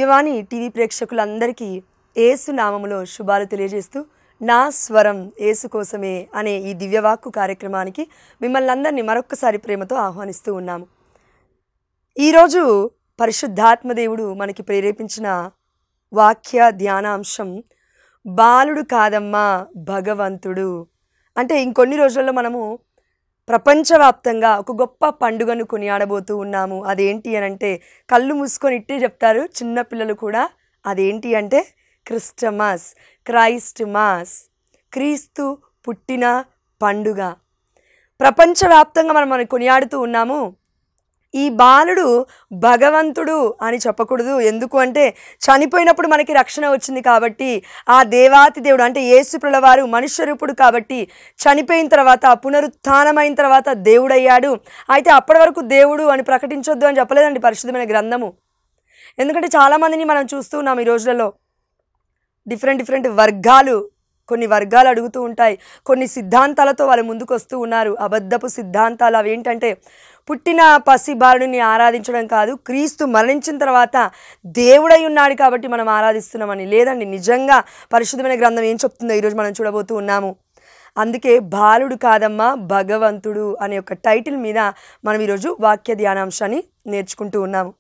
పుణ్యవాణి TV ప్రేక్షకులందరికీ యేసు నామములో శుభాలు తెలియజేస్తూ నా స్వరం యేసు కోసమే అనే ఈ దివ్యవాక్కు కార్యక్రమానికి మిమ్మల్ని అందరినీ మరొక్కసారి ప్రేమతో ఆహ్వానిస్తూ ఉన్నాము. ఈరోజు పరిశుద్ధాత్మదేవుడు మనకి ప్రేరేపించిన వాక్య ధ్యానాంశం బాలుడు కాదమ్మా భగవంతుడు. అంటే ఇంకొన్ని రోజుల్లో మనము ప్రపంచవ్యాప్తంగా ఒక గొప్ప పండుగను కొనియాడబోతూ ఉన్నాము. అదేంటి అని అంటే కళ్ళు మూసుకొని ఇట్టే చెప్తారు చిన్నపిల్లలు కూడా. అదేంటి అంటే క్రిస్టమస్, క్రైస్ట్ మాస్, క్రీస్తు పుట్టిన పండుగ. ప్రపంచవ్యాప్తంగా మనం కొనియాడుతూ ఉన్నాము. ఈ బాలుడు భగవంతుడు అని చెప్పకూడదు. ఎందుకు అంటే చనిపోయినప్పుడు మనకి రక్షణ వచ్చింది కాబట్టి, ఆ దేవాతి దేవుడు అంటే యేసుప్రభుల వారు మనుష్య రూపుడు కాబట్టి చనిపోయిన తర్వాత పునరుత్థానమైన తర్వాత దేవుడయ్యాడు. అయితే అప్పటి వరకు దేవుడు అని ప్రకటించొద్దు అని చెప్పలేదండి పరిశుద్ధమైన గ్రంథము. ఎందుకంటే చాలామందిని మనం చూస్తూ ఉన్నాం ఈ రోజులలో. డిఫరెంట్ వర్గాలు, కొన్ని వర్గాలు అడుగుతూ ఉంటాయి. కొన్ని సిద్ధాంతాలతో వాళ్ళు ముందుకు వస్తూ ఉన్నారు. అబద్ధపు సిద్ధాంతాలు. అవి ఏంటంటే పుట్టిన పసి బాలుడిని ఆరాధించడం కాదు, క్రీస్తు మరణించిన తర్వాత దేవుడై ఉన్నాడు కాబట్టి మనం ఆరాధిస్తున్నామని. లేదండి, నిజంగా పరిశుద్ధమైన గ్రంథం ఏం చెప్తుందో ఈరోజు మనం చూడబోతూ ఉన్నాము. అందుకే బాలుడు కాదమ్మా భగవంతుడు అనే ఒక టైటిల్ మీద మనం ఈరోజు వాక్య ధ్యానాంశాన్ని నేర్చుకుంటూ ఉన్నాము.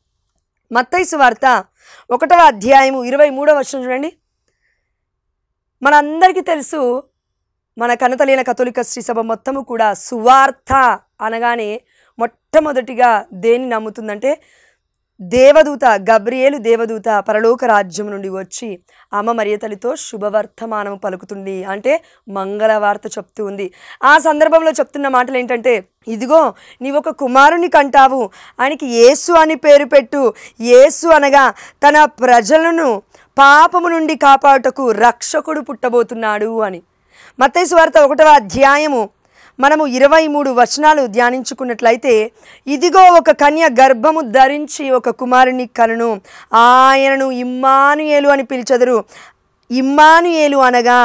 మత్తయి సువార్త 1వ అధ్యాయము 23వ వచనం చూడండి. మనందరికీ తెలుసు, మన కనతలేని కథోలిక శ్రీ సభ మొత్తము కూడా సువార్త అనగానే మొట్టమొదటిగా దేన్ని నమ్ముతుందంటే దేవదూత గబ్రియేలు దేవదూత పరలోక రాజ్యం నుండి వచ్చి అమ్మ మరియ తల్లితో శుభవర్తమానము పలుకుతుంది, అంటే మంగళవార్త చెప్తూ ఉంది. ఆ సందర్భంలో చెప్తున్న మాటలు ఏంటంటే, ఇదిగో నీవొక కుమారుని కంటావు, ఆయనకి యేసు అని పేరు పెట్టు. యేసు అనగా తన ప్రజలను పాపము నుండి కాపాడుటకు రక్షకుడు పుట్టబోతున్నాడు అని. మత్తయి సువార్త 1వ అధ్యాయము మనము 23 వచనాలు ధ్యానించుకున్నట్లయితే, ఇదిగో ఒక కన్య గర్భము ధరించి ఒక కుమారుని కనును, ఆయనను ఇమ్మానుయేలు అని పిలిచెదరు. ఇమ్మానుయేలు అనగా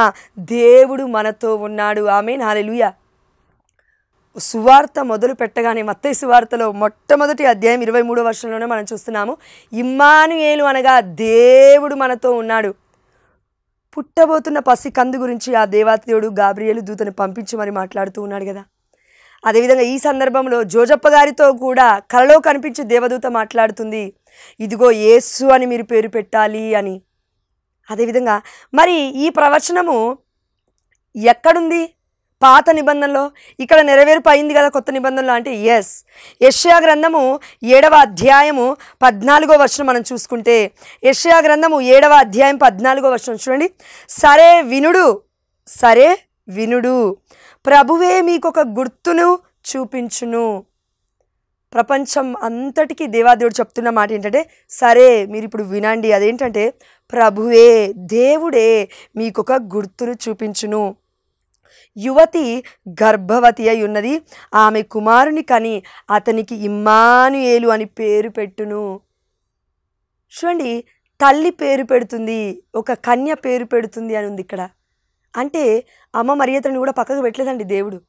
దేవుడు మనతో ఉన్నాడు. ఆమేన్, హల్లెలూయా. సువార్త మొదలు పెట్టగానే మత్తయి సువార్తలో మొట్టమొదటి అధ్యాయం 23వ వచనంలోనే మనం చూస్తున్నాము, ఇమ్మానుయేలు అనగా దేవుడు మనతో ఉన్నాడు. పుట్టబోతున్న పసి కందు గురించి ఆ దేవాతి దేవుడు గాబ్రియేలు దూతను పంపించి మరి మాట్లాడుతూ ఉన్నాడు కదా. అదేవిధంగా ఈ సందర్భంలో జోజప్ప గారితో కూడా కలలో కనిపించి దేవదూత మాట్లాడుతుంది, ఇదిగో యేసు అని మీరు పేరు పెట్టాలి అని. అదేవిధంగా మరి ఈ ప్రవచనము ఎక్కడుంది? పాత నిబంధనలో. ఇక్కడ నెరవేర్పు అయింది కదా కొత్త నిబంధనలో. అంటే యెషయా గ్రంథము 7వ అధ్యాయము 14వ వచనం మనం చూసుకుంటే, యెషయా గ్రంథము 7వ అధ్యాయం 14వ వచనం చూడండి. సరే వినుడు, ప్రభువే మీకు ఒక గుర్తును చూపించును. ప్రపంచం అంతటికీ దేవాదేవుడు చెప్తున్న మాట ఏంటంటే, సరే మీరు ఇప్పుడు వినండి. అదేంటంటే ప్రభువే దేవుడే మీకొక గుర్తును చూపించును. యువతి గర్భవతి అయి ఉన్నది, ఆమె కుమారుని కని అతనికి ఇమ్మానుయేలు అని పేరు పెట్టును. చూడండి, తల్లి పేరు పెడుతుంది, ఒక కన్య పేరు పెడుతుంది అని ఉంది ఇక్కడ. అంటే అమ్మ మరియ తల్లిని కూడా పక్కకు పెట్టలేదండి దేవుడు.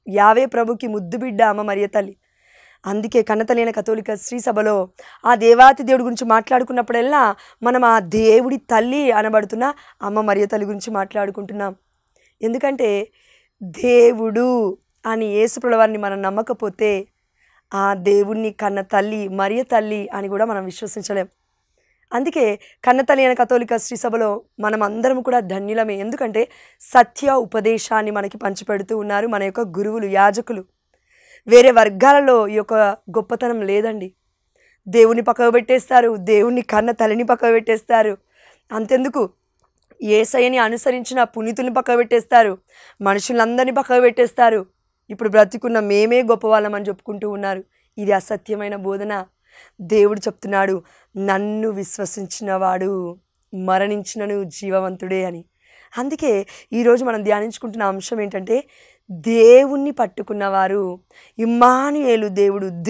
యావే ప్రభుకి ముద్దు బిడ్డ అమ్మ మరియ తల్లి. అందుకే కన్నతలేని కథోలిక శ్రీ సభలో ఆ దేవాతి దేవుడి గురించి మాట్లాడుకున్నప్పుడల్లా మనం ఆ దేవుడి తల్లి అనబడుతున్న అమ్మ మరియ తల్లి గురించి మాట్లాడుకుంటున్నాం. ఎందుకంటే దేవుడు అని యేసుప్రభుల వారిని మనం నమ్మకపోతే ఆ దేవుణ్ణి కన్న తల్లి మరియ తల్లి అని కూడా మనం విశ్వసించలేం. అందుకే కన్నతలేని కథోలిక శ్రీ సభలో మనం అందరం కూడా ధన్యులమే. ఎందుకంటే సత్య ఉపదేశాన్ని మనకి పంచిపెడుతూ ఉన్నారు మన యొక్క గురువులు, యాజకులు. వేరే వర్గాలలో ఈ యొక్క గొప్పతనం లేదండి. దేవుని పక్కకు పెట్టేస్తారు, దేవుణ్ణి కన్న తల్లిని పక్కకు పెట్టేస్తారు. అంతెందుకు, యేసయ్యని అనుసరించిన పునీతుల్ని పక్కకు పెట్టేస్తారు, మనుషులందరినీ పక్కకు పెట్టేస్తారు. ఇప్పుడు బ్రతికున్న మేమే గొప్పవాళ్ళమని చెప్పుకుంటూ ఉన్నారు. ఇది అసత్యమైన బోధన. దేవుడు చెప్తున్నాడు, నన్ను విశ్వసించిన వాడు మరణించినను జీవవంతుడే అని. అందుకే ఈరోజు మనం ధ్యానించుకుంటున్న అంశం ఏంటంటే, దేవుణ్ణి పట్టుకున్నవారు ఇమ్మానుయేలు,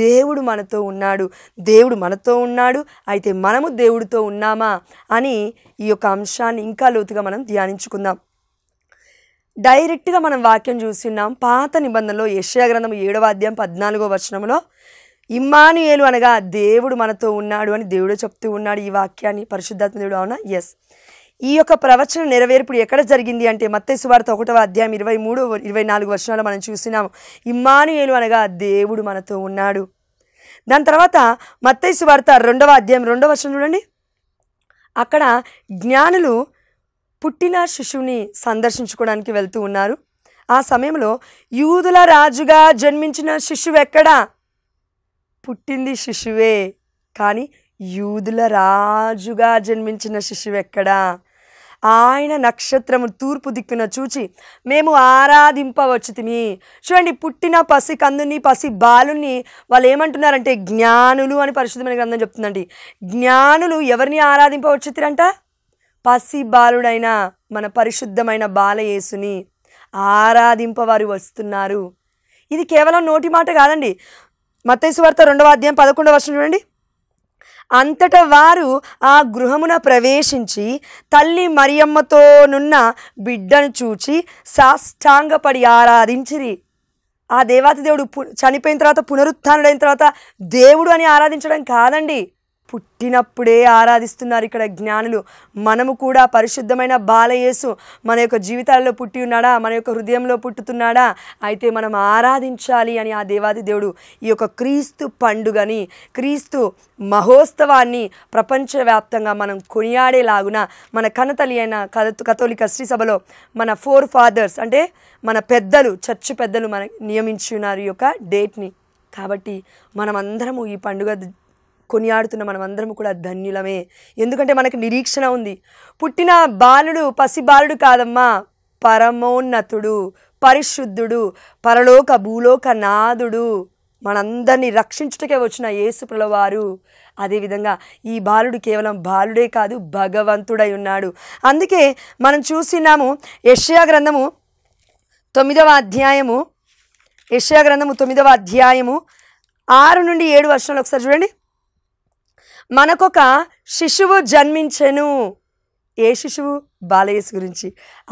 దేవుడు మనతో ఉన్నాడు, దేవుడు మనతో ఉన్నాడు. అయితే మనము దేవుడితో ఉన్నామా అని ఈ యొక్క అంశాన్ని ఇంకా లోతుగా మనం ధ్యానించుకుందాం. డైరెక్ట్గా మనం వాక్యం చూస్తున్నాం. పాత నిబంధనలో యెషయా గ్రంథం 7వ అధ్యాయం 14వ వచనంలో ఇమ్మానుయేలు అనగా దేవుడు మనతో ఉన్నాడు అని దేవుడే చెప్తూ ఉన్నాడు ఈ వాక్యాన్ని, పరిశుద్ధాత్మ దేవుడు. అవునా? ఎస్. ఈ యొక్క ప్రవచన నెరవేర్పుడు ఎక్కడ జరిగింది అంటే మత్తయి సువార్త 1వ అధ్యాయం 23-24 వచనాలు మనం చూసినాము. ఇమ్మానుయేలు అనగా దేవుడు మనతో ఉన్నాడు. దాని తర్వాత మత్తయి సువార్త 2వ అధ్యాయం 2వ వచనం చూడండి. అక్కడ జ్ఞానులు పుట్టిన శిశువుని సందర్శించుకోవడానికి వెళ్తూ ఉన్నారు. ఆ సమయంలో యూదుల రాజుగా జన్మించిన శిశువు ఎక్కడా? పుట్టింది శిశువే, కానీ యూదుల రాజుగా జన్మించిన శిశువు ఎక్కడా? ఆయన నక్షత్రము తూర్పు దిక్కున చూచి మేము ఆరాధింపవచ్చుతిమి. చూడండి, పుట్టిన పసి కందుని, పసి బాలుని వాళ్ళు ఏమంటున్నారంటే జ్ఞానులు అని పరిశుద్ధమైన గ్రంథం చెప్తుందండి. జ్ఞానులు ఎవరిని ఆరాధింపవచ్చుతిరంట? పసి బాలుడైన మన పరిశుద్ధమైన బాలయేసుని ఆరాధింపవారు వస్తున్నారు. ఇది కేవలం నోటి మాట కాదండి. మత్తయి సువార్త 2వ అధ్యాయం 11వ వచనం చూడండి. అంతటా వారు ఆ గృహమున ప్రవేశించి తల్లి మరియమ్మతోనున్న బిడ్డను చూచి సాష్టాంగపడి ఆరాధించిరి. ఆ దేవాతి దేవుడు చనిపోయిన తర్వాత పునరుత్థానుడైన తర్వాత దేవుడు అని ఆరాధించడం కాదండి, పుట్టినప్పుడే ఆరాధిస్తున్నారు ఇక్కడ జ్ఞానులు. మనము కూడా పరిశుద్ధమైన బాలయేసు మన యొక్క జీవితాల్లో పుట్టి ఉన్నాడా? మన యొక్క హృదయంలో పుట్టుతున్నాడా? అయితే మనం ఆరాధించాలి అని ఆ దేవాది దేవుడు ఈ యొక్క క్రీస్తు పండుగని, క్రీస్తు మహోత్సవాన్ని ప్రపంచవ్యాప్తంగా మనం కొనియాడేలాగున మన కన్నతల్లి అయిన కథోలిక శ్రీ సభలో మన 4 ఫాదర్స్ అంటే మన పెద్దలు, చర్చ్ పెద్దలు మనకి నియమించి ఉన్నారు ఈ యొక్క డేట్ని. కాబట్టి మనమందరము ఈ పండుగ కొనియాడుతున్న మనమందరము కూడా ధన్యులమే. ఎందుకంటే మనకు నిరీక్షణ ఉంది. పుట్టిన బాలుడు పసి బాలుడు కాదమ్మా, పరమోన్నతుడు, పరిశుద్ధుడు, పరలోక భూలోక నాథుడు, మనందరినీ రక్షించుటకే వచ్చిన యేసు ప్రభువారు. అదేవిధంగా ఈ బాలుడు కేవలం బాలుడే కాదు, భగవంతుడై ఉన్నాడు. అందుకే మనం చూసినాము యెషయా గ్రంథము 9వ అధ్యాయము, యెషయా గ్రంథము 9వ అధ్యాయము 6-7 వచనాలు ఒకసారి చూడండి. మనకొక శిశువు జన్మించెను. ఏ శిశువు? బాలయేసు గురించి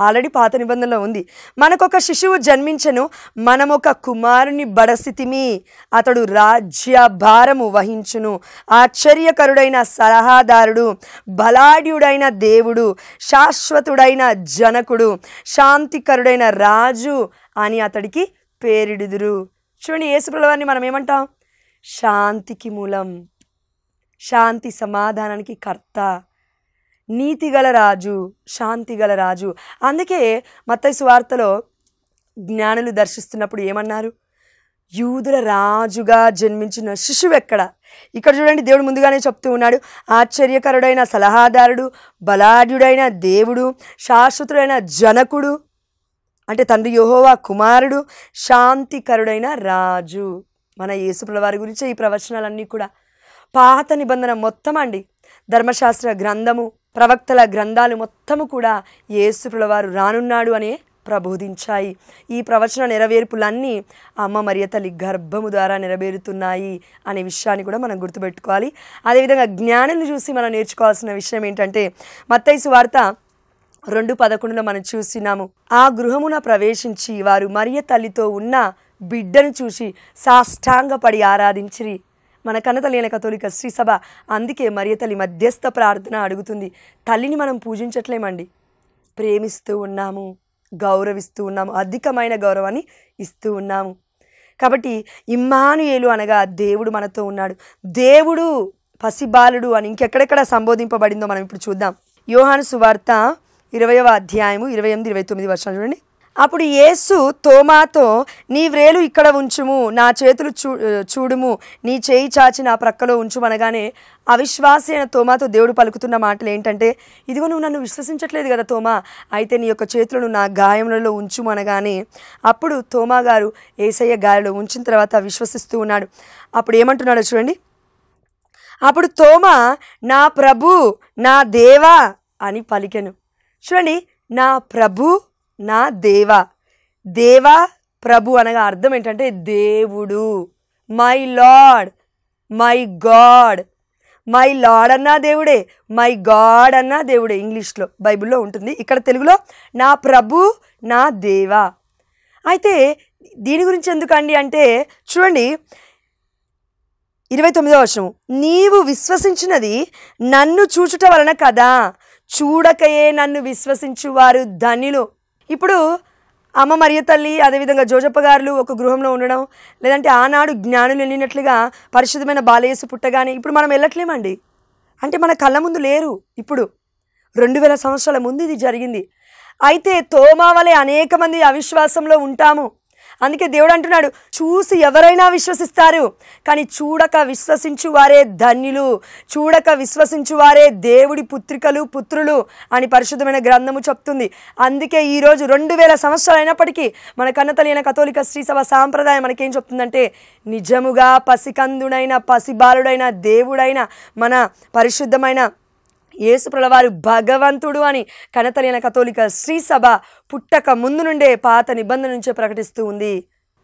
ఆల్రెడీ పాత నిబంధనలో ఉంది. మనకొక శిశువు జన్మించెను, మనమొక కుమారుని బడసితిమి, అతడు రాజ్య భారము వహించును. ఆశ్చర్యకరుడైన సలహాదారుడు, బలాఢ్యుడైన దేవుడు, శాశ్వతుడైన జనకుడు, శాంతికరుడైన రాజు అని అతడికి పేరిడుదురు. చూడండి, యేసు ప్రభువారిని మనం ఏమంటాం? శాంతికి మూలం, శాంతి సమాధానానికి కర్త, నీతిగల రాజు, శాంతిగల రాజు. అందుకే మత్తయి సువార్తలో జ్ఞానులు దర్శిస్తున్నప్పుడు ఏమన్నారు? యూదుల రాజుగా జన్మించిన శిశువు ఎక్కడ? ఇక్కడ చూడండి, దేవుడు ముందుగానే చెప్తూ ఉన్నాడు, ఆశ్చర్యకరుడైన సలహాదారుడు, బలాఢ్యుడైన దేవుడు, శాశ్వతుడైన జనకుడు అంటే తండ్రి యెహోవా కుమారుడు, శాంతికరుడైన రాజు. మన యేసు ప్రభువారి గురించి ఈ ప్రవచనాలన్నీ కూడా పాత నిబంధన మొత్తం అండి, ధర్మశాస్త్ర గ్రంథము, ప్రవక్తల గ్రంథాలు మొత్తము కూడా యేసు ప్రభువారు రానున్నాడు అనే ప్రబోధించాయి. ఈ ప్రవచన నెరవేర్పులన్నీ అమ్మ మరియ తల్లి గర్భము ద్వారా నెరవేరుతున్నాయి అనే విషయాన్ని కూడా మనం గుర్తుపెట్టుకోవాలి. అదేవిధంగా జ్ఞానాన్ని చూసి మనం నేర్చుకోవాల్సిన విషయం ఏంటంటే మత్తయి సువార్త 2:11 మనం చూసినాము. ఆ గృహమున ప్రవేశించి వారు మరియ తల్లితో ఉన్న బిడ్డను చూసి సాష్టాంగపడి ఆరాధించిరి. మన కన్నతల్లి అయిన కథోలిక శ్రీ సభ అందుకే మరియ తల్లి మధ్యస్థ ప్రార్థన అడుగుతుంది. తల్లిని మనం పూజించట్లేమండి, ప్రేమిస్తూ ఉన్నాము, గౌరవిస్తూ ఉన్నాము, అధికమైన గౌరవాన్ని ఇస్తూ ఉన్నాము. కాబట్టి ఇమ్మానుయేలు అనగా దేవుడు మనతో ఉన్నాడు. దేవుడు పసిబాలుడు అని ఇంకెక్కడెక్కడ సంబోధింపబడిందో మనం ఇప్పుడు చూద్దాం. యోహాను సువార్త 20వ అధ్యాయము 28-29 వచనాలు చూడండి. అప్పుడు యేసు తోమాతో, నీ వ్రేలు ఇక్కడ ఉంచుము, నా చేతులు చూడుము, నీ చేయి చాచి నా ప్రక్కలో ఉంచుమనగానే అవిశ్వాసి అయిన తోమాతో దేవుడు పలుకుతున్న మాటలు ఏంటంటే, ఇదిగో నువ్వు నన్ను విశ్వసించట్లేదు కదా తోమా, అయితే నీ యొక్క చేతులను నా గాయములలో ఉంచుమనగానే అప్పుడు తోమా గారు యేసయ్య గాలిలో ఉంచిన తర్వాత విశ్వసిస్తూ ఉన్నాడు. అప్పుడు ఏమంటున్నాడో చూడండి. అప్పుడు తోమా, నా ప్రభు, నా దేవా అని పలికెను. చూడండి, నా ప్రభు, నా దేవా. దేవా ప్రభు అనగా అర్థం ఏంటంటే దేవుడు. My lord, my God. My lord అన్నా దేవుడే, మై గాడ్ అన్నా దేవుడే. ఇంగ్లీష్లో బైబిల్లో ఉంటుంది, ఇక్కడ తెలుగులో నా ప్రభు, నా దేవా. అయితే దీని గురించి ఎందుకండి అంటే చూడండి, 29వ వచనం, నీవు విశ్వసించినది నన్ను చూచుట వలన కదా, చూడకయే నన్ను విశ్వసించువారు ధన్యులు. ఇప్పుడు అమ్మ మరియ తల్లి, అదేవిధంగా జోజప్ప గారు ఒక గృహంలో ఉండడం, లేదంటే ఆనాడు జ్ఞానులు వెళ్ళినట్లుగా పరిశుద్ధమైన బాలయేసు పుట్టగానే ఇప్పుడు మనం వెళ్ళట్లేమండి. అంటే మన కళ్ళ ముందు లేరు. ఇప్పుడు 2000 సంవత్సరాల ముందు ఇది జరిగింది. అయితే తోమా వలె అనేక మంది అవిశ్వాసంలో ఉంటాము. అందుకే దేవుడు అంటున్నాడు, చూసి ఎవరైనా విశ్వసిస్తారు, కానీ చూడక విశ్వసించు వారే ధన్యులు, చూడక విశ్వసించు వారే దేవుడి పుత్రికలు పుత్రులు అని పరిశుద్ధమైన గ్రంథము చెప్తుంది. అందుకే ఈరోజు 2000 సంవత్సరాలు అయినప్పటికీ మన కన్నతల్లి అయిన కథోలిక శ్రీ సభ సాంప్రదాయం మనకేం చెప్తుందంటే, నిజముగా పసికందుడైన పసిబాలుడైన దేవుడైన మన పరిశుద్ధమైన యేసు ప్రభువారు భగవంతుడు అని కన్నతల్లి కథోలిక శ్రీ సభ పుట్టక ముందు నుండే పాత నిబంధన నుంచే ప్రకటిస్తూ ఉంది.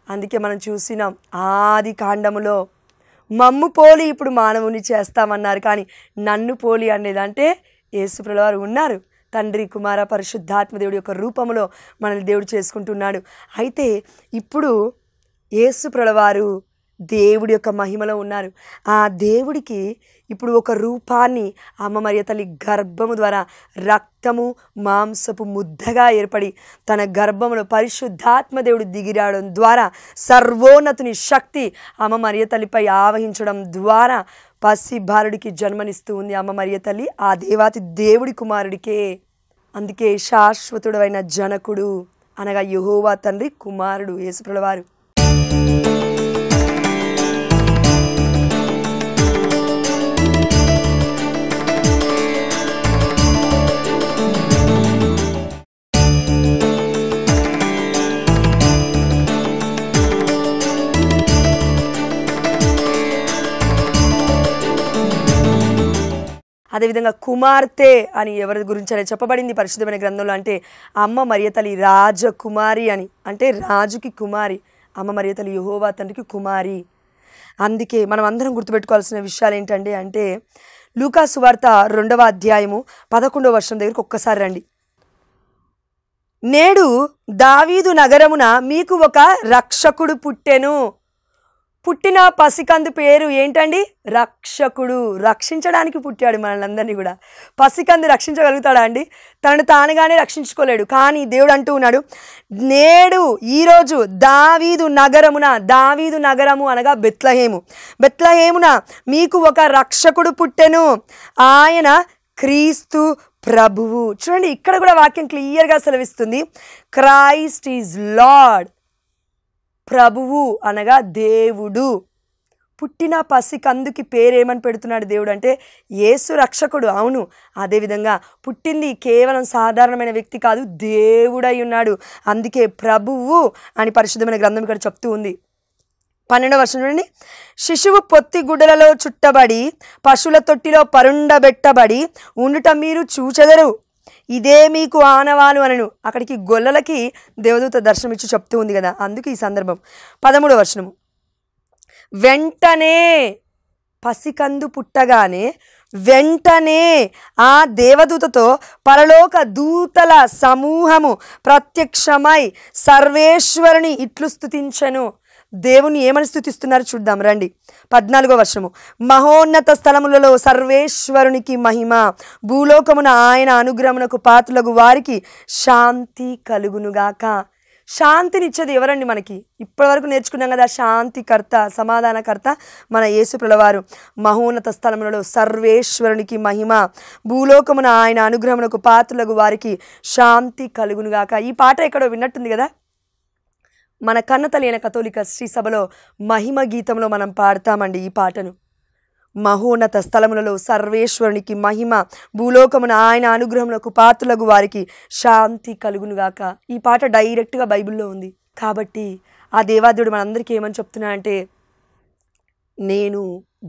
అందుకే మనం చూసినాం ఆది కాండములో మమ్ము పోలి ఇప్పుడు మానవుని చేస్తామన్నారు, కానీ నన్ను పోలి అనేదంటే యేసు ప్రభువారు ఉన్నారు. తండ్రి కుమార పరిశుద్ధాత్మ దేవుడి యొక్క రూపంలో మనల్ని దేవుడు చేసుకుంటున్నాడు. అయితే ఇప్పుడు యేసు ప్రభువారు దేవుడి యొక్క మహిమలో ఉన్నారు. ఆ దేవుడికి ఇప్పుడు ఒక రూపాన్ని అమ్మ మరియ తల్లి గర్భము ద్వారా రక్తము మాంసపు ముద్దగా ఏర్పడి తన గర్భములో పరిశుద్ధాత్మ దేవుడు దిగిరావడం ద్వారా సర్వోన్నతుని శక్తి అమ్మ మరియ తల్లిపై ఆవహించడం ద్వారా పసి బాలుడికి జన్మనిస్తూ ఉంది అమ్మ మరియ తల్లి, ఆ దేవాతి దేవుడి కుమారుడికే. అందుకే శాశ్వతుడైన జనకుడు అనగా యెహోవా తండ్రి కుమారుడు యేసు ప్రభువారు. అదేవిధంగా కుమార్తె అని ఎవరి గురించి అనేది చెప్పబడింది పరిశుద్ధమైన గ్రంథంలో. అంటే అమ్మ మరియ తల్లి రాజకుమారి అని, అంటే రాజుకి కుమారి. అమ్మ మరియ తల్లి యెహోవా తండ్రికి కుమారి. అందుకే మనం అందరం గుర్తుపెట్టుకోవాల్సిన విషయాలు ఏంటంటే, అంటే లూకా సువార్త 2వ అధ్యాయము 11వ వచనం దగ్గరికి ఒక్కసారి రండి. నేడు దావీదు నగరమున మీకు ఒక రక్షకుడు పుట్టెను. పుట్టిన పసికందు పేరు ఏంటండి? రక్షకుడు. రక్షించడానికి పుట్టాడు మనల్ని కూడా. పసికందు రక్షించగలుగుతాడా అండి? తనను తానుగానే రక్షించుకోలేడు. కానీ దేవుడు అంటూ ఉన్నాడు, నేడు ఈరోజు దావీదు నగరము అనగా బెత్లహేమున మీకు ఒక రక్షకుడు పుట్టెను, ఆయన క్రీస్తు ప్రభువు. చూడండి, ఇక్కడ కూడా వాక్యం క్లియర్గా సెలవిస్తుంది, క్రైస్ట్ ఈజ్ లార్డ్. ప్రభువు అనగా దేవుడు. పుట్టిన పసికందుకి పేరేమని పెడుతున్నాడు దేవుడు అంటే యేసు రక్షకుడు. అవును, అదేవిధంగా పుట్టింది కేవలం సాధారణమైన వ్యక్తి కాదు, దేవుడై ఉన్నాడు. అందుకే ప్రభువు అని పరిశుద్ధమైన గ్రంథం ఇక్కడ చెప్తూ ఉంది. 12వ వచనం చూడండి, శిశువు పొత్తి గుడ్డలలో చుట్టబడి పశువుల తొట్టిలో పరుండబెట్టబడి ఉండుట మీరు చూచెదరు, ఇదే మీకు ఆనవాలు అనను. అక్కడికి గొల్లలకి దేవదూత దర్శనమిచ్చి చెప్తూ ఉంది కదా, అందుకు ఈ సందర్భం. 13వ వచనము, వెంటనే పసికందు పుట్టగానే వెంటనే ఆ దేవదూతతో పరలోక దూతల సమూహము ప్రత్యక్షమై సర్వేశ్వరుని ఇట్లు స్తుతించెను. దేవుని ఏమని స్తుతిస్తున్నారు చూద్దాం రండి. 14వ వచనము, మహోన్నత స్థలములలో సర్వేశ్వరునికి మహిమ, భూలోకమున ఆయన అనుగ్రహమునకు పాత్రులకు వారికి శాంతి కలుగునుగాక. శాంతినిచ్చేది ఎవరండి మనకి? ఇప్పటివరకు నేర్చుకున్నాం కదా, శాంతికర్త సమాధానకర్త మన యేసు ప్రభువారు. మహోన్నత స్థలములలో సర్వేశ్వరునికి మహిమ, భూలోకమున ఆయన అనుగ్రహమునకు పాత్రులకు వారికి శాంతి కలుగునుగాక. ఈ పాట ఎక్కడో విన్నట్టుంది కదా. మన కన్నతల్లి అయిన కథోలిక శ్రీ సభలో మహిమ గీతంలో మనం పాడతామండి ఈ పాటను. మహోన్నత స్థలములలో సర్వేశ్వరునికి మహిమ, భూలోకమున ఆయన అనుగ్రహమునకు పాత్రులకు వారికి శాంతి కలుగునుగాక. ఈ పాట డైరెక్ట్గా బైబిల్లో ఉంది. కాబట్టి ఆ దేవాదేవుడు మనందరికీ ఏమని చెప్తున్నాడంటే, నేను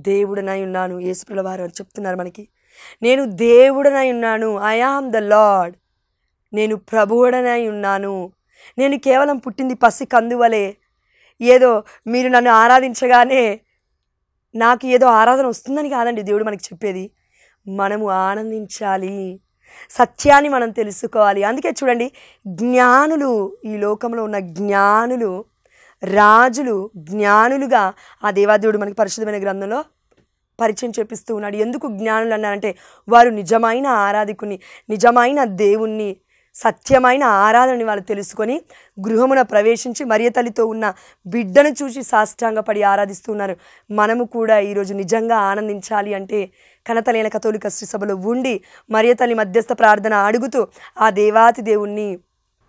దేవుడనై ఉన్నాను. యేసు ప్రభువారు అని చెప్తున్నారు మనకి. నేను దేవుడనై ఉన్నాను, ఐ ఆమ్ ద లార్డ్. నేను ప్రభువుడనై ఉన్నాను. నేను కేవలం పుట్టింది పసి కందువలే, ఏదో మీరు నన్ను ఆరాధించగానే నాకు ఏదో ఆరాధన వస్తుందని కాదండి దేవుడు మనకి చెప్పేది. మనము ఆనందించాలి, సత్యాన్ని మనం తెలుసుకోవాలి. అందుకే చూడండి, జ్ఞానులు, ఈ లోకంలో ఉన్న జ్ఞానులు రాజులు జ్ఞానులుగా ఆ దేవాదేవుడు మనకి పరిశుద్ధమైన గ్రంథంలో పరిచయం చేపిస్తూ ఉన్నాడు. ఎందుకు జ్ఞానులు అన్నారంటే వారు నిజమైన ఆరాధికుని, నిజమైన దేవుణ్ణి, సత్యమైన ఆరాధనని వాళ్ళు తెలుసుకొని గృహమున ప్రవేశించి మరియ తల్లితో ఉన్న బిడ్డను చూసి సాష్టాంగపడి ఆరాధిస్తున్నారు. మనము కూడా ఈరోజు నిజంగా ఆనందించాలి అంటే కనతలైన కథోలిక శ్రీ సభలో ఉండి మరియ తల్లి మధ్యస్థ ప్రార్థన అడుగుతూ ఆ దేవాతి దేవుణ్ణి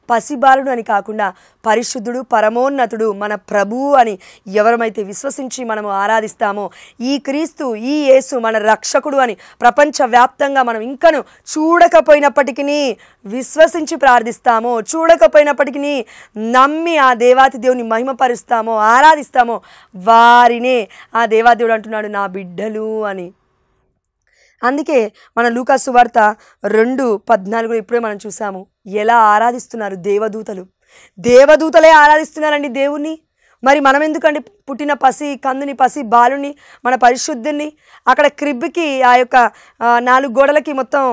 పసిబాలుడు అని కాకుండా పరిశుద్ధుడు, పరమోన్నతుడు, మన ప్రభువు అని ఎవరమైతే విశ్వసించి మనము ఆరాధిస్తామో, ఈ క్రీస్తు, ఈ యేసు మన రక్షకుడు అని ప్రపంచవ్యాప్తంగా మనం ఇంకను చూడకపోయినప్పటికీ విశ్వసించి ప్రార్థిస్తామో, చూడకపోయినప్పటికీ నమ్మి ఆ దేవాతి దేవుని మహిమపరుస్తామో, ఆరాధిస్తామో, వారినే ఆ దేవాదేవుడు అంటున్నాడు నా బిడ్డలు అని. అందుకే మన లూకా సువార్త 2:14 ఇప్పుడే మనం చూసాము. ఎలా ఆరాధిస్తున్నారు దేవదూతలే ఆరాధిస్తున్నారండి దేవుణ్ణి. మరి మనం ఎందుకండి పుట్టిన పసి కందుని, పసి బాలుని, మన పరిశుద్ధుని అక్కడ క్రిబ్కి ఆ యొక్క 4 గోడలకి మొత్తం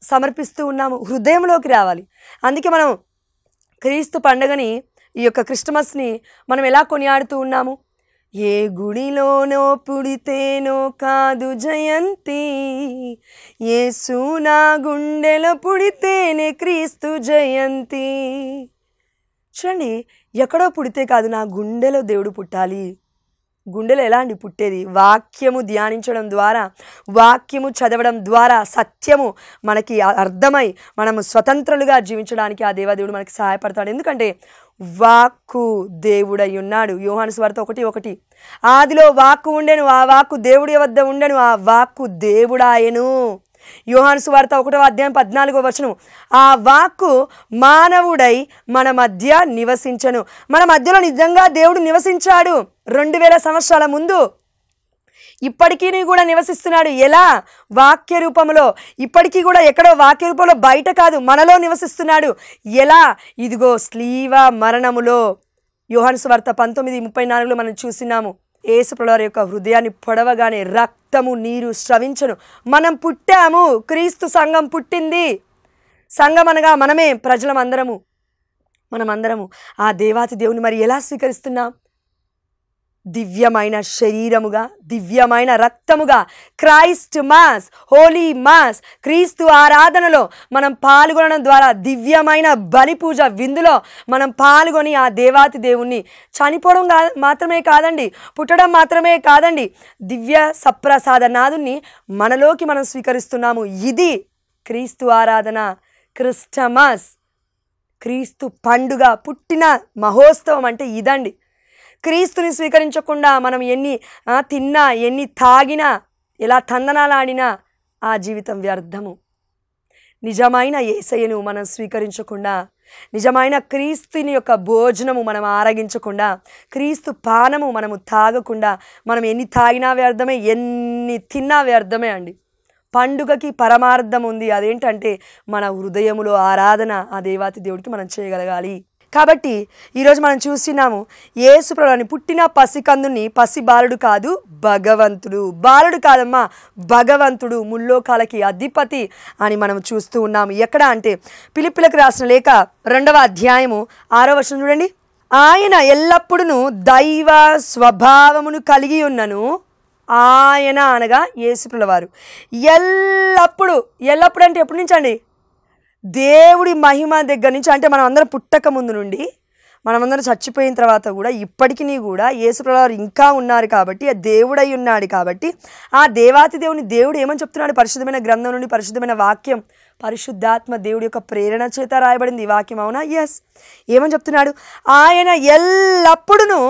సమర్పిస్తూ ఉన్నాము. హృదయంలోకి రావాలి. అందుకే మనం క్రీస్తు పండుగని, ఈ యొక్క క్రిస్టమస్ని మనం ఎలా కొనియాడుతూ ఉన్నాము? ఏ గుడిలోనో పుడితేనో కాదు జయంతి, యేసు నా గుండెలో పుడితేనే క్రీస్తు జయంతి. చూడండి, ఎక్కడో పుడితే కాదు, నా గుండెలో దేవుడు పుట్టాలి. గుండెలో ఎలా అండి పుట్టేది? వాక్యము ధ్యానించడం ద్వారా, వాక్యము చదవడం ద్వారా సత్యము మనకి అర్థమై మనము స్వతంత్రులుగా జీవించడానికి ఆ దేవాదేవుడు మనకి సహాయపడతాడు. ఎందుకంటే వాక్కు దేవుడై ఉన్నాడు. యోహాను సువార్త 1:1 ఆదిలో వాక్కు ఉండెను, ఆ వాక్కు దేవుడి వద్ద ఉండెను, ఆ వాక్కు దేవుడాయెను. యోహాను సువార్త 1:14 ఆ వాక్కు మానవుడై మన మధ్య నివసించను. మన మధ్యలో నిజంగా దేవుడు నివసించాడు 2000 సంవత్సరాల ముందు. ఇప్పటికీ కూడా నివసిస్తున్నాడు. ఎలా? వాక్య రూపంలో. ఇప్పటికీ కూడా ఎక్కడో వాక్య రూపంలో, బయట కాదు, మనలో నివసిస్తున్నాడు. ఎలా? ఇదిగో స్లీవ మరణములో. యోహాను సువార్త 19:34 మనం చూసినాము. యేసు ప్రభువారి యొక్క హృదయాన్ని పొడవగానే రక్తము నీరు స్రవించను. మనం పుట్టాము, క్రీస్తు సంఘం పుట్టింది. సంఘం అనగా మనమే, మనమందరము ఆ దేవాతి దేవుని మరి ఎలా స్వీకరిస్తున్నాం? దివ్యమైన శరీరముగా, దివ్యమైన రక్తముగా, క్రైస్ట్ మాస్, హోలీ మాస్, క్రీస్తు ఆరాధనలో మనం పాల్గొనడం ద్వారా, దివ్యమైన బలి పూజ విందులో మనం పాల్గొని ఆ దేవాతి దేవుణ్ణి చనిపోవడం మాత్రమే కాదండి, పుట్టడం మాత్రమే కాదండి, దివ్య సప్రసాదనాథుని మనలోకి మనం స్వీకరిస్తున్నాము. ఇది క్రీస్తు ఆరాధన, క్రిస్టమస్, క్రీస్తు పండుగ, పుట్టిన మహోత్సవం అంటే ఇదండి. క్రీస్తుని స్వీకరించకుండా మనం ఎన్ని తిన్నా, ఎన్ని తాగినా, ఎలా తందనాలాడినా ఆ జీవితం వ్యర్థము. నిజమైన యేసయ్యను మనం స్వీకరించకుండా, నిజమైన క్రీస్తుని యొక్క భోజనము మనం ఆరగించకుండా, క్రీస్తు పానము మనము తాగకుండా, మనం ఎన్ని తాగినా వ్యర్థమే, ఎన్ని తిన్నా వ్యర్థమే అండి. పండుగకి పరమార్థం ఉంది. అదేంటంటే మన హృదయములో ఆరాధన ఆ దేవాతి దేవుడికి మనం చేయగలగాలి. కాబట్టి ఈరోజు మనం చూసినాము, యేసు ప్రభువుని పుట్టిన పసికందుని, పసి బాలుడు కాదు, భగవంతుడు. బాలుడు కాదమ్మా, భగవంతుడు, ముల్లోకాలకి అధిపతి అని మనం చూస్తూ ఉన్నాము. ఎక్కడ అంటే ఫిలిప్పీలకు రాసిన లేఖ 2వ అధ్యాయము 6వ వచనం చూడండి. ఆయన ఎల్లప్పుడూ దైవ స్వభావమును కలిగి ఉన్నను. ఆయన అనగా యేసు ప్రభువారు ఎల్లప్పుడు అంటే ఎప్పటి నుంచి అండి? దేవుడి మహిమ దగ్గర నుంచి, అంటే మనం అందరం పుట్టక ముందు నుండి, మనమందరం చచ్చిపోయిన తర్వాత కూడా ఇప్పటికీ కూడా యేసు ప్రభువారు ఇంకా ఉన్నారు కాబట్టి, ఆ దేవుడై ఉన్నాడు కాబట్టి, ఆ దేవాతి దేవుని దేవుడు ఏమని చెప్తున్నాడు? పరిశుద్ధమైన గ్రంథం నుండి, పరిశుద్ధమైన వాక్యం, పరిశుద్ధాత్మ దేవుడి యొక్క ప్రేరణ చేత రాయబడింది ఈ వాక్యం. అవునా? ఎస్. ఏమని చెప్తున్నాడు? ఆయన ఎల్లప్పుడూ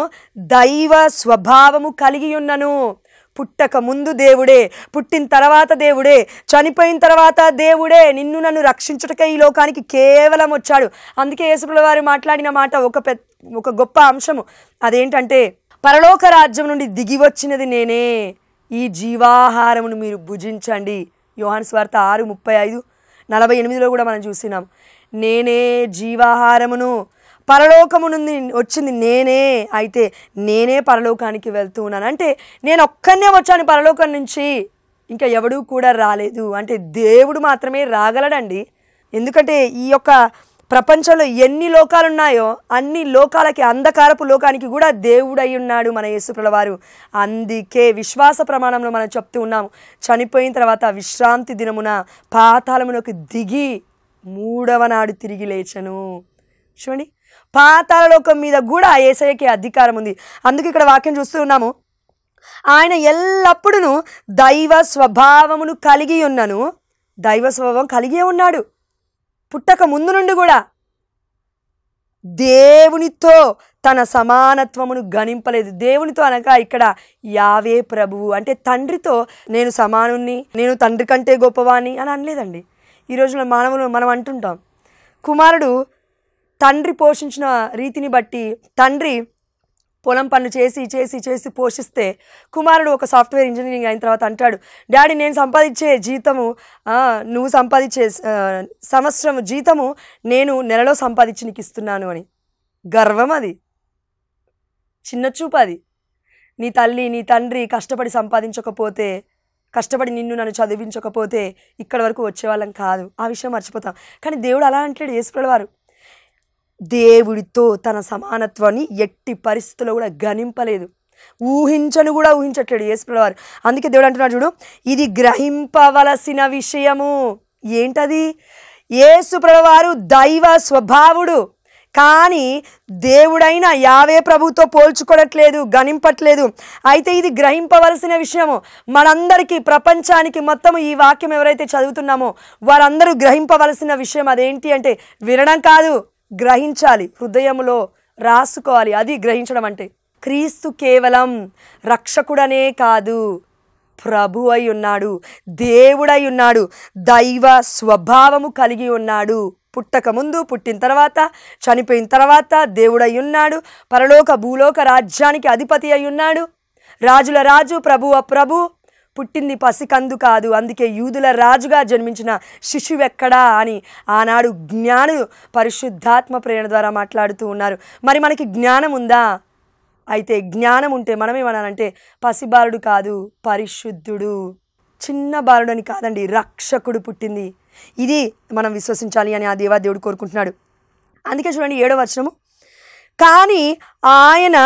దైవ స్వభావము కలిగి ఉన్నను. పుట్టక ముందు దేవుడే, పుట్టిన తర్వాత దేవుడే, చనిపోయిన తర్వాత దేవుడే, నిన్ను నన్ను రక్షించుటకై ఈ లోకానికి కేవలం వచ్చాడు. అందుకే యేసు ప్రభువారు మాట్లాడిన మాట ఒక గొప్ప అంశము. అదేంటంటే, పరలోక రాజ్యం నుండి దిగి వచ్చినది నేనే, ఈ జీవాహారమును మీరు భుజించండి. యోహాను సువార్త 6:35-48 కూడా మనం చూసినాం. నేనే జీవాహారమును, పరలోకము నుండి వచ్చింది నేనే, అయితే నేనే పరలోకానికి వెళ్తూ ఉన్నాను. అంటే నేను ఒక్కనే వచ్చాను పరలోకం నుంచి, ఇంకా ఎవడూ కూడా రాలేదు. అంటే దేవుడు మాత్రమే రాగలడండి. ఎందుకంటే ఈ యొక్క ప్రపంచంలో ఎన్ని లోకాలు ఉన్నాయో అన్ని లోకాలకి, అంధకారపు లోకానికి కూడా దేవుడై ఉన్నాడు మన యేసుప్రభువారు. అందుకే విశ్వాస ప్రమాణంలో మనం చెప్తూ ఉన్నాము, చనిపోయిన తర్వాత విశ్రాంతి దినమున పాతాళమునకు దిగి 3వ నాడు తిరిగి లేచను. చూడండి, పాతాళ లోకం మీద కూడా యేసయ్యకి అధికారం ఉంది. అందుకే ఇక్కడ వాక్యం చూస్తూ ఉన్నాము, ఆయన ఎల్లప్పుడూ దైవ స్వభావమును కలిగి ఉన్నను. దైవ స్వభావం కలిగే ఉన్నాడు పుట్టక ముందు నుండి కూడా. దేవునితో తన సమానత్వమును గణింపలేదు. దేవునితో అనగా ఇక్కడ యావే ప్రభువు అంటే తండ్రితో నేను సమానుణ్ణి, నేను తండ్రి కంటే గొప్పవాణ్ణి అని అనలేదండి. ఈ రోజున మానవులు మనం అంటుంటాం, కుమారుడు తండ్రి పోషించిన రీతిని బట్టి తండ్రి పొలం పనులు చేసి చేసి చేసి పోషిస్తే కుమారుడు ఒక సాఫ్ట్వేర్ ఇంజనీరింగ్ అయిన తర్వాత అంటాడు, డాడీ నేను సంపాదించే జీతము నువ్వు సంపాదించే సంవత్సరం జీతము నేను నెలలో సంపాదించి నీకు ఇస్తున్నాను అని. గర్వం అది, చిన్న చూపు అది. నీ తల్లి నీ తండ్రి కష్టపడి సంపాదించకపోతే, కష్టపడి నిన్ను నన్ను చదివించకపోతే ఇక్కడి వరకు వచ్చేవాళ్ళం కాదు. ఆ విషయం మర్చిపోతాం. కానీ దేవుడు అలా అంటాడు. యేసుప్రభువారు దేవుడితో తన సమానత్వాన్ని ఎట్టి పరిస్థితుల్లో కూడా గణింపలేదు, ఊహించట్లేడు యేసుప్రభువారు. అందుకే దేవుడు అంటున్నాడు చూడు, ఇది గ్రహింపవలసిన విషయము. ఏంటది? యేసుప్రభువారు దైవ స్వభావుడు, కానీ దేవుడైన యావే ప్రభుతో పోల్చుకోవట్లేదు, గణింపట్లేదు. అయితే ఇది గ్రహింపవలసిన విషయము. మనందరికీ, ప్రపంచానికి మొత్తం ఈ వాక్యం ఎవరైతే చదువుతున్నామో వారందరూ గ్రహింపవలసిన విషయం అదేంటి అంటే వినడం కాదు, గ్రహించాలి, హృదయంలో రాసుకోవాలి. అది గ్రహించడం అంటే. క్రీస్తు కేవలం రక్షకుడనే కాదు, ప్రభు అయి ఉన్నాడు, దేవుడై ఉన్నాడు, దైవ స్వభావము కలిగి ఉన్నాడు. పుట్టక ముందు, పుట్టిన తర్వాత, చనిపోయిన తర్వాత దేవుడై ఉన్నాడు. పరలోక భూలోక రాజ్యానికి అధిపతి అయి ఉన్నాడు. రాజుల రాజు, ప్రభువ ప్రభు. పుట్టింది పసికందు కాదు, అందుకే యూదుల రాజుగా జన్మించిన శిశువెక్కడా అని ఆనాడు జ్ఞానులు పరిశుద్ధాత్మ ప్రేరణ ద్వారా మాట్లాడుతూ ఉన్నారు. మరి మనకి జ్ఞానం ఉందా? అయితే జ్ఞానం ఉంటే మనమేమనాలంటే పసిబాలుడు కాదు, పరిశుద్ధుడు, చిన్న బాలుడు అని కాదండి, రక్షకుడు పుట్టింది. ఇది మనం విశ్వసించాలి అని ఆ దేవాదేవుడు కోరుకుంటున్నాడు. అందుకే చూడండి 7వ వచనము, కానీ ఆయన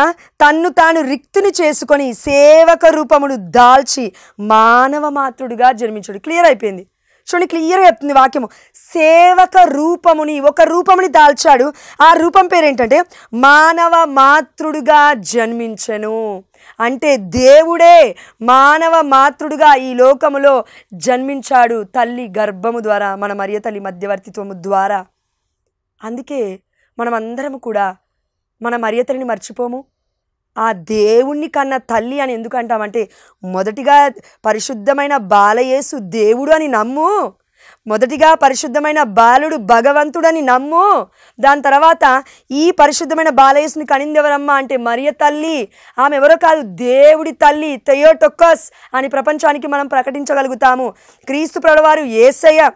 తన్ను తాను రిక్తుని చేసుకొని సేవక రూపమును దాల్చి మానవ మాతృడుగా జన్మించాడు. క్లియర్ అయిపోయింది. చూడండి, క్లియర్గా చెప్తుంది వాక్యము. సేవక రూపముని, ఒక రూపముని దాల్చాడు. ఆ రూపం పేరేంటంటే మానవ మాతృడుగా జన్మించెను. అంటే దేవుడే మానవ మాతృడుగా ఈ లోకములో జన్మించాడు, తల్లి గర్భము ద్వారా, మన మరియ తల్లి మధ్యవర్తిత్వము ద్వారా. అందుకే మనం అందరము కూడా మన మరియ తల్లిని మర్చిపోము. ఆ దేవుణ్ణి కన్న తల్లి అని ఎందుకు అంటామంటే, మొదటిగా పరిశుద్ధమైన బాలయేసు దేవుడు అని నమ్ము, మొదటిగా పరిశుద్ధమైన బాలుడు భగవంతుడని నమ్ము. దాని తర్వాత ఈ పరిశుద్ధమైన బాలయేసుని కనింది ఎవరమ్మా అంటే మరియ తల్లి. ఆమె ఎవరో కాదు, దేవుడి తల్లి, థెయోటోకస్ అని ప్రపంచానికి మనం ప్రకటించగలుగుతాము. క్రీస్తు ప్రభువారు యేసయ్య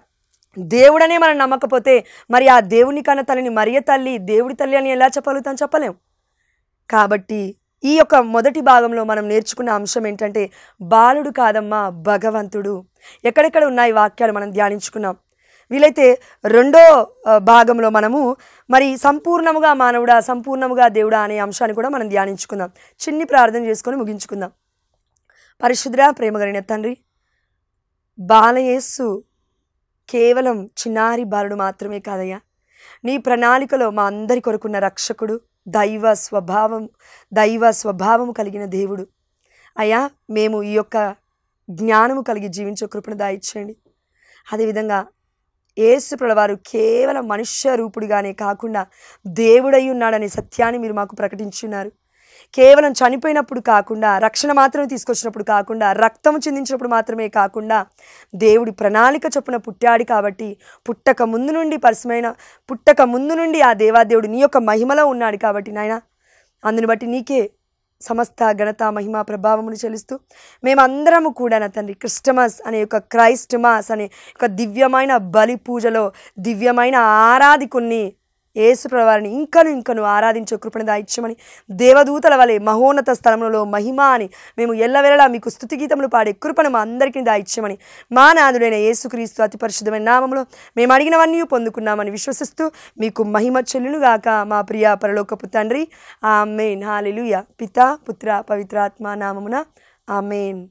దేవుడనే మనం నమ్మకపోతే మరి ఆ దేవుని కన్న తల్లిని మరియ తల్లి, దేవుడి తల్లి అని ఎలా చెప్పగలుగుతాం? చెప్పలేం. కాబట్టి ఈ యొక్క మొదటి భాగంలో మనం నేర్చుకున్న అంశం ఏంటంటే బాలుడు కాదమ్మా భగవంతుడు. ఎక్కడెక్కడ ఉన్నాయి వాక్యాలు మనం ధ్యానించుకున్నాం. వీలైతే 2వ భాగంలో మనము మరి సంపూర్ణముగా మానవుడా, సంపూర్ణముగా దేవుడా అనే అంశాన్ని కూడా మనం ధ్యానించుకుందాం. చిన్ని ప్రార్థన చేసుకొని ముగించుకుందాం. పరిశుద్ధ ప్రేమగలిగిన తండ్రి, బాలయేసు కేవలం చిన్నారి బాలుడు మాత్రమే కాదయ్యా, నీ ప్రణాళికలో మా అందరి కొరకున్న రక్షకుడు, దైవ స్వభావము కలిగిన దేవుడు. అయ్యా, మేము ఈ యొక్క జ్ఞానము కలిగి జీవించే కృపను దాయిచ్చేయండి. అదేవిధంగా యేసు ప్రభువారు కేవలం మనుష్య రూపుడిగానే కాకుండా దేవుడై ఉన్నాడనే సత్యాన్ని మీరు మాకు ప్రకటించున్నారు. కేవలం చనిపోయినప్పుడు కాకుండా, రక్షణ మాత్రమే తీసుకొచ్చినప్పుడు కాకుండా, రక్తము చిందించినప్పుడు మాత్రమే కాకుండా దేవుడి ప్రణాళిక చొప్పున పుట్టాడు. కాబట్టి పుట్టక ముందు నుండి ఆ దేవాదేవుడు నీ యొక్క మహిమలో ఉన్నాడు. కాబట్టి నాయన, అందుని బట్టి నీకే సమస్త ఘనత మహిమ ప్రభావమును చెల్లిస్తూ మేమందరము కూడా నా తండ్రి క్రిస్టమస్ అనే యొక్క క్రైస్ట్ మాస్ అనే ఒక దివ్యమైన బలి పూజలో దివ్యమైన ఆరాధికుణ్ణి యేసు ప్రభువారిని ఇంకను ఆరాధించే కృపను దాయిచ్చమని, దేవదూతల వలె మహోన్నత స్థలములలో మహిమ అని మేము ఎల్లవేళలా మీకు స్తుతి గీతములు పాడే కృపను మా అందరికీ దాయిచ్చమని, మా నాథుడైన యేసుక్రీస్తు అతి పరిశుద్ధమైన నామములో మేము అడిగినవన్నీ పొందుకున్నామని విశ్వసిస్తూ మీకు మహిమ చెల్లునుగాక మా ప్రియ పరలోకపు తండ్రి. ఆమేన్. హల్లెలూయా. పితా పుత్ర పవిత్రాత్మ నామమున ఆమేన్.